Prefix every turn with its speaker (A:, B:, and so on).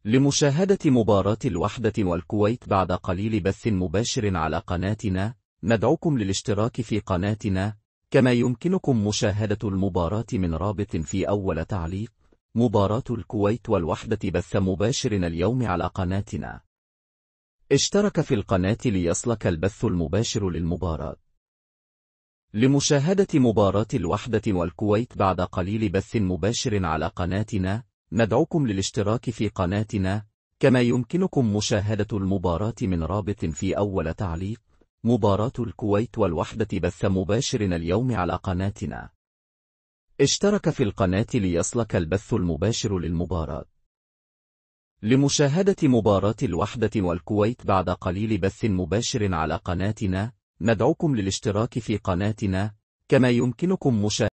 A: لمشاهدة مباراة الوحدة والكويت بعد قليل بث مباشر على قناتنا، ندعوكم للاشتراك في قناتنا، كما يمكنكم مشاهدة المباراة من رابط في أول تعليق. مباراة الكويت والوحدة بث مباشر اليوم على قناتنا. اشترك في القناة ليصلك البث المباشر للمباراة. لمشاهدة مباراة الوحدة والكويت بعد قليل بث مباشر على قناتنا، ندعوكم للاشتراك في قناتنا، كما يمكنكم مشاهدة المباراة من رابط في أول تعليق. مباراة الكويت والوحدة بث مباشر اليوم على قناتنا. اشترك في القناة ليصلك البث المباشر للمباراة. لمشاهدة مباراة الوحدة والكويت بعد قليل بث مباشر على قناتنا، ندعوكم للاشتراك في قناتنا، كما يمكنكم مشاهدة